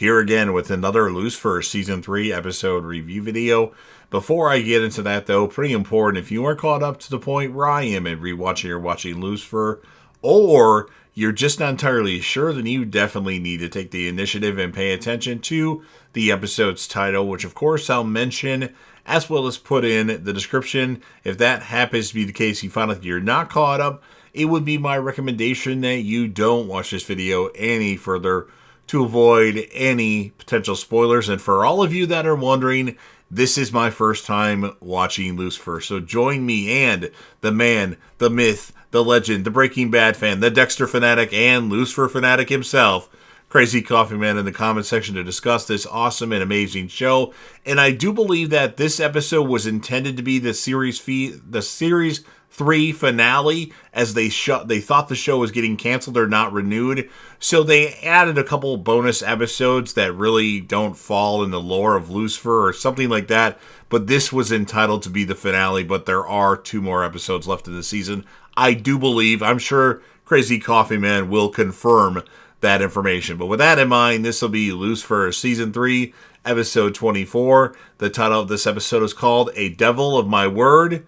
here again with another Lucifer Season 3 episode review video. Before I get into that though, pretty important, if you are caught up to the point where I am in rewatching or watching Lucifer, or you're just not entirely sure, then you definitely need to take the initiative and pay attention to the episode's title, which of course I'll mention as well as put in the description. If that happens to be the case, you find out you're not caught up, it would be my recommendation that you don't watch this video any further to avoid any potential spoilers. And for all of you that are wondering, this is my first time watching Lucifer. So join me and the man, the myth, the legend, the Breaking Bad fan, the Dexter fanatic, and Lucifer fanatic himself, Crazy Coffee Man, in the comment section to discuss this awesome and amazing show. And I do believe that this episode was intended to be the series 3 finale, as they thought the show was getting canceled or not renewed. So they added a couple bonus episodes that really don't fall in the lore of Lucifer or something like that. But this was entitled to be the finale, but there are 2 more episodes left in the season. I do believe, I'm sure Crazy Coffee Man will confirm that information. But with that in mind, this will be Lucifer Season 3, Episode 24. The title of this episode is called A Devil of My Word.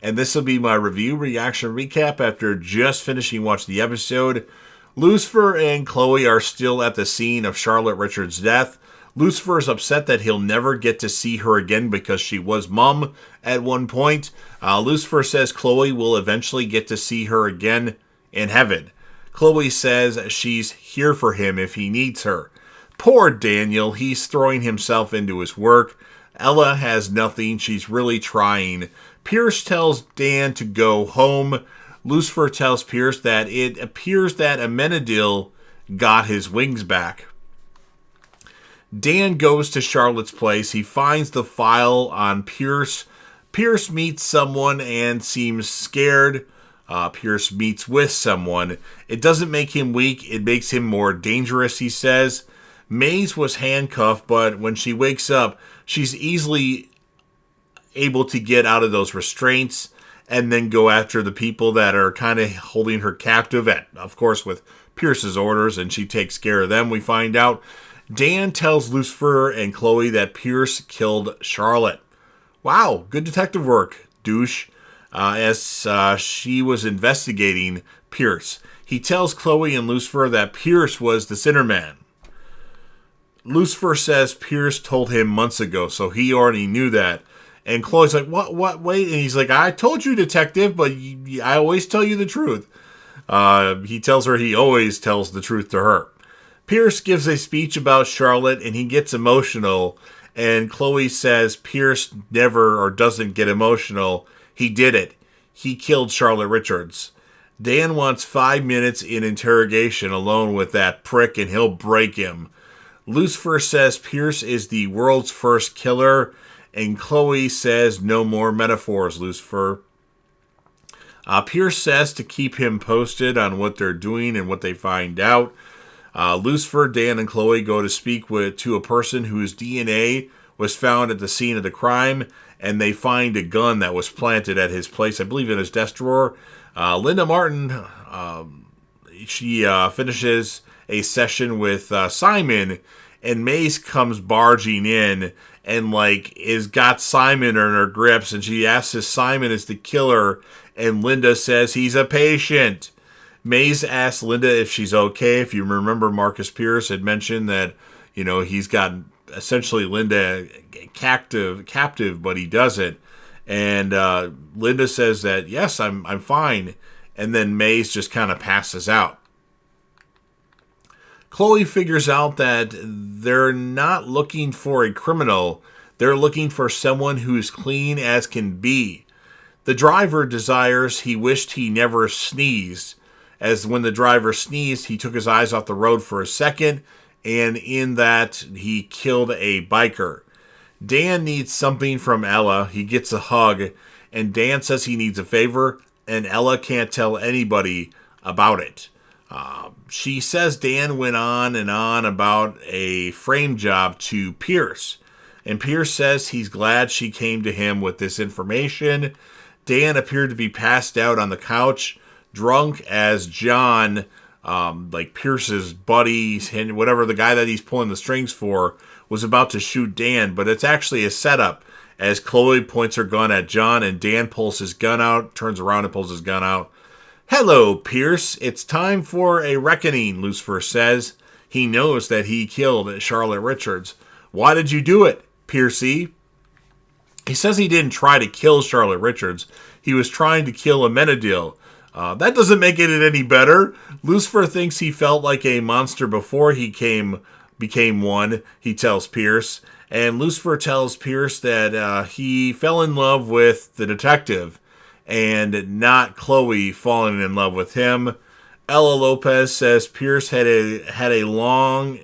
And this will be my review, reaction, recap after just finishing watching the episode. Lucifer and Chloe are still at the scene of Charlotte Richards' death. Lucifer is upset that he'll never get to see her again because she was mum at one point. Lucifer says Chloe will eventually get to see her again in heaven. Chloe says she's here for him if he needs her. Poor Daniel, he's throwing himself into his work. Ella has nothing, she's really trying. Pierce tells Dan to go home. Lucifer tells Pierce that it appears that Amenadiel got his wings back. Dan goes to Charlotte's place. He finds the file on Pierce. Pierce meets someone and seems scared. Pierce meets with someone. It doesn't make him weak. It makes him more dangerous, he says. Maze was handcuffed, but when she wakes up, she's easily able to get out of those restraints and then go after the people that are kind of holding her captive, of course, with Pierce's orders, and she takes care of them, we find out. Dan tells Lucifer and Chloe that Pierce killed Charlotte. Wow, good detective work, douche, as she was investigating Pierce. He tells Chloe and Lucifer that Pierce was the Sinner Man. Lucifer says Pierce told him months ago, so he already knew that. And Chloe's like, what, wait? And he's like, I told you, detective, but I always tell you the truth. He tells her he always tells the truth to her. Pierce gives a speech about Charlotte, and he gets emotional. And Chloe says Pierce never or doesn't get emotional. He did it. He killed Charlotte Richards. Dan wants 5 minutes in interrogation alone with that prick, and he'll break him. Lucifer says Pierce is the world's first killer, and Chloe says no more metaphors, Lucifer. Pierce says to keep him posted on what they're doing and what they find out. Lucifer, Dan, and Chloe go to speak to a person whose DNA was found at the scene of the crime, and they find a gun that was planted at his place, I believe in his desk drawer. Linda Martin, she finishes a session with Simon, and Mace comes barging in and is got Simon in her grips, and she asks if Simon is the killer, and Linda says he's a patient. Maze asks Linda if she's okay. If you remember, Marcus Pierce had mentioned that, he's got essentially Linda captive, but he doesn't. And Linda says that, yes, I'm fine. And then Maze just kind of passes out. Chloe figures out that they're not looking for a criminal. They're looking for someone who's clean as can be. The driver desires he wished he never sneezed, as when the driver sneezed, he took his eyes off the road for a second, and in that, he killed a biker. Dan needs something from Ella. He gets a hug, and Dan says he needs a favor, and Ella can't tell anybody about it. She says Dan went on and on about a frame job to Pierce, and Pierce says he's glad she came to him with this information. Dan appeared to be passed out on the couch, drunk, as John like Pierce's buddy, and whatever the guy that he's pulling the strings for, was about to shoot Dan, but it's actually a setup as Chloe points her gun at John and Dan pulls his gun out, turns around and pulls his gun out. "Hello, Pierce. It's time for a reckoning," Lucifer says. He knows that he killed Charlotte Richards. "Why did you do it, Piercey?" He says he didn't try to kill Charlotte Richards. He was trying to kill Amenadiel. That doesn't make it any better. Lucifer thinks he felt like a monster before he became one, he tells Pierce. And Lucifer tells Pierce that he fell in love with the detective and not Chloe falling in love with him. Ella Lopez says Pierce had a long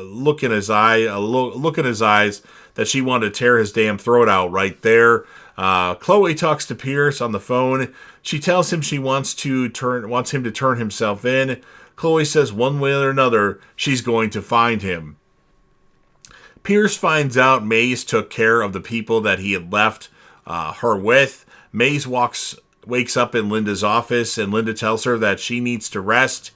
look in his eyes that she wanted to tear his damn throat out right there. Chloe talks to Pierce on the phone. She tells him she wants him to turn himself in. Chloe says one way or another she's going to find him. Pierce finds out Maze took care of the people that he had left her with. Maze wakes up in Linda's office, and Linda tells her that she needs to rest.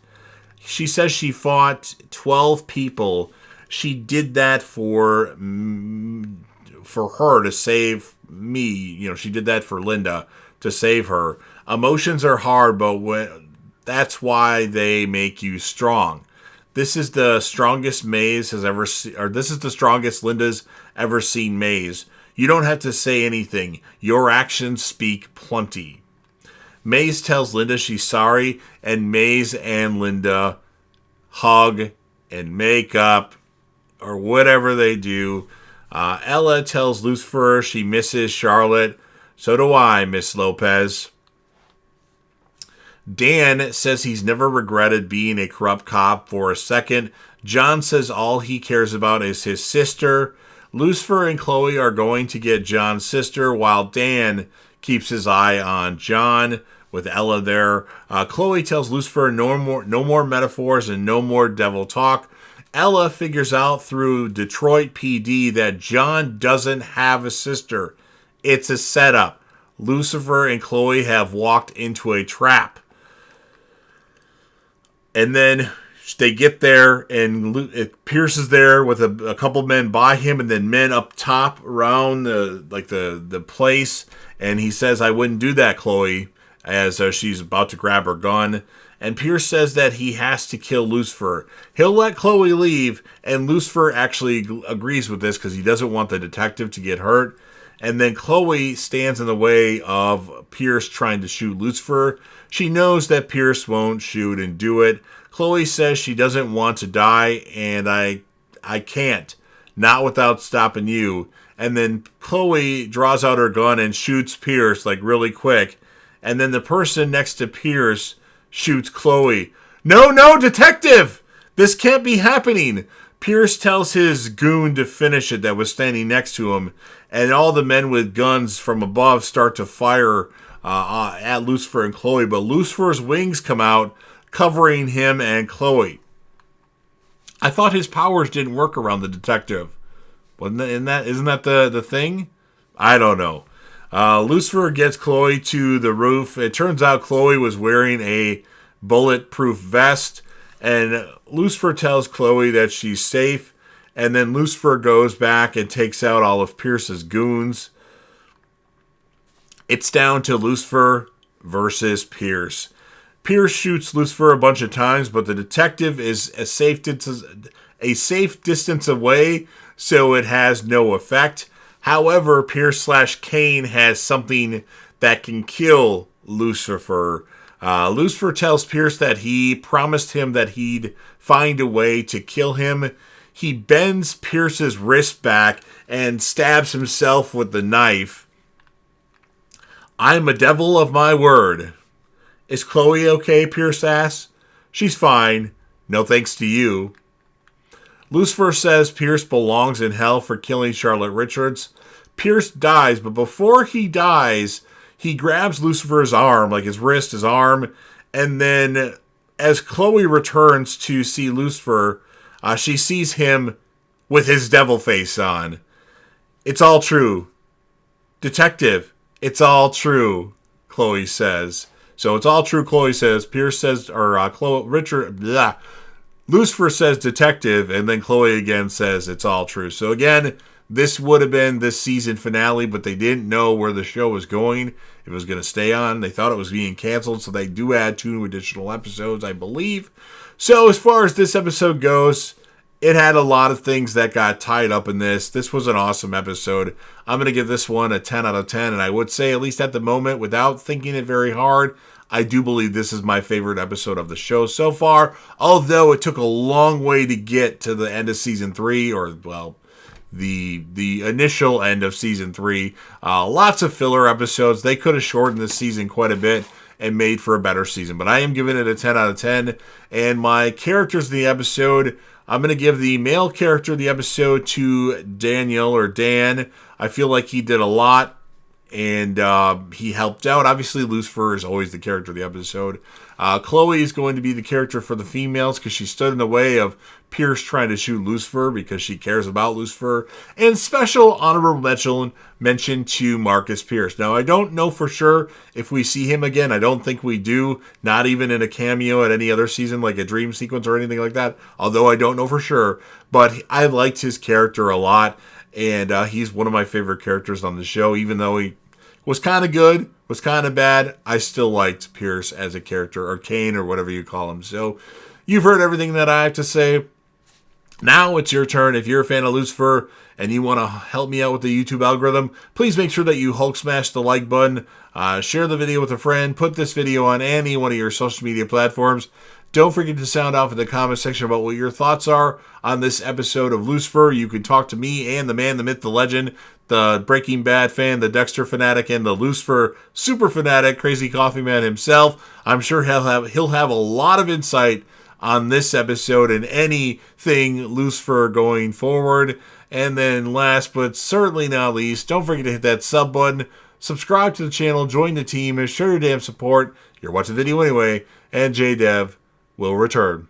She says she fought 12 people. She did that for her to save me. She did that for Linda to save her. Emotions are hard, but that's why they make you strong. This is the strongest Maze has ever seen, or this is the strongest Linda's ever seen Maze. You don't have to say anything. Your actions speak plenty. Maze tells Linda she's sorry, and Maze and Linda hug and make up, or whatever they do. Ella tells Lucifer she misses Charlotte. So do I, Miss Lopez. Dan says he's never regretted being a corrupt cop for a second. John says all he cares about is his sister. Lucifer and Chloe are going to get John's sister, while Dan keeps his eye on John with Ella there. Chloe tells Lucifer no more metaphors and no more devil talk. Ella figures out through Detroit PD that John doesn't have a sister. It's a setup. Lucifer and Chloe have walked into a trap. And then they get there, and Pierce is there with a couple men by him, and then men up top around the place. And he says, "I wouldn't do that, Chloe," as she's about to grab her gun. And Pierce says that he has to kill Lucifer. He'll let Chloe leave, and Lucifer actually agrees with this because he doesn't want the detective to get hurt. And then Chloe stands in the way of Pierce trying to shoot Lucifer. She knows that Pierce won't shoot and do it. Chloe says she doesn't want to die, and I can't. Not without stopping you. And then Chloe draws out her gun and shoots Pierce, really quick. And then the person next to Pierce shoots Chloe. No, detective! This can't be happening! Pierce tells his goon to finish it that was standing next to him, and all the men with guns from above start to fire at Lucifer and Chloe, but Lucifer's wings come out, covering him and Chloe. I thought his powers didn't work around the detective. Isn't that the thing? I don't know. Lucifer gets Chloe to the roof. It turns out Chloe was wearing a bulletproof vest, and Lucifer tells Chloe that she's safe, and then Lucifer goes back and takes out all of Pierce's goons. It's down to Lucifer versus Pierce. Pierce shoots Lucifer a bunch of times, but the detective is a safe distance away, so it has no effect. However, Pierce/Kane has something that can kill Lucifer. Lucifer tells Pierce that he promised him that he'd find a way to kill him. He bends Pierce's wrist back and stabs himself with the knife. "I'm a devil of my word." "Is Chloe okay?" Pierce asks. "She's fine. No thanks to you." Lucifer says Pierce belongs in hell for killing Charlotte Richards. Pierce dies, but before he dies, he grabs Lucifer's arm, his wrist, his arm, and then as Chloe returns to see Lucifer, she sees him with his devil face on. "It's all true. Detective, it's all true," Chloe says. So it's all true, Chloe says. Pierce says, or Chloe, Richard, blah. Lucifer says detective, and then Chloe again says it's all true. So again, this would have been this season finale, but they didn't know where the show was going. If it was going to stay on. They thought it was being canceled, so they do add 2 additional episodes, I believe. So as far as this episode goes, it had a lot of things that got tied up in this. This was an awesome episode. I'm going to give this one a 10 out of 10, and I would say, at least at the moment, without thinking it very hard, I do believe this is my favorite episode of the show so far, although it took a long way to get to the end of season 3, or, well, the initial end of season 3. Lots of filler episodes. They could have shortened this season quite a bit and made for a better season, but I am giving it a 10 out of 10, and my characters in the episode, I'm going to give the male character of the episode to Daniel, or Dan. I feel like he did a lot, and he helped out. Obviously, Lucifer is always the character of the episode. Chloe is going to be the character for the females because she stood in the way of Pierce trying to shoot Lucifer because she cares about Lucifer. And special honorable mention to Marcus Pierce. Now, I don't know for sure if we see him again. I don't think we do. Not even in a cameo at any other season, like a dream sequence or anything like that. Although I don't know for sure. But I liked his character a lot. And he's one of my favorite characters on the show. Even though he was kind of good, was kind of bad, I still liked Pierce as a character, or Kane, or whatever you call him. So, you've heard everything that I have to say. Now it's your turn. If you're a fan of Lucifer and you want to help me out with the YouTube algorithm, please make sure that you Hulk smash the like button, share the video with a friend, put this video on any one of your social media platforms. Don't forget to sound off in the comment section about what your thoughts are on this episode of Lucifer. You can talk to me and the man, the myth, the legend, the Breaking Bad fan, the Dexter fanatic, and the Lucifer super fanatic, Crazy Coffee Man himself. I'm sure he'll have a lot of insight on this episode and anything Lucifer going forward. And then last but certainly not least, don't forget to hit that sub button, subscribe to the channel, join the team, and show your damn support. You're watching the video anyway, and JDev will return.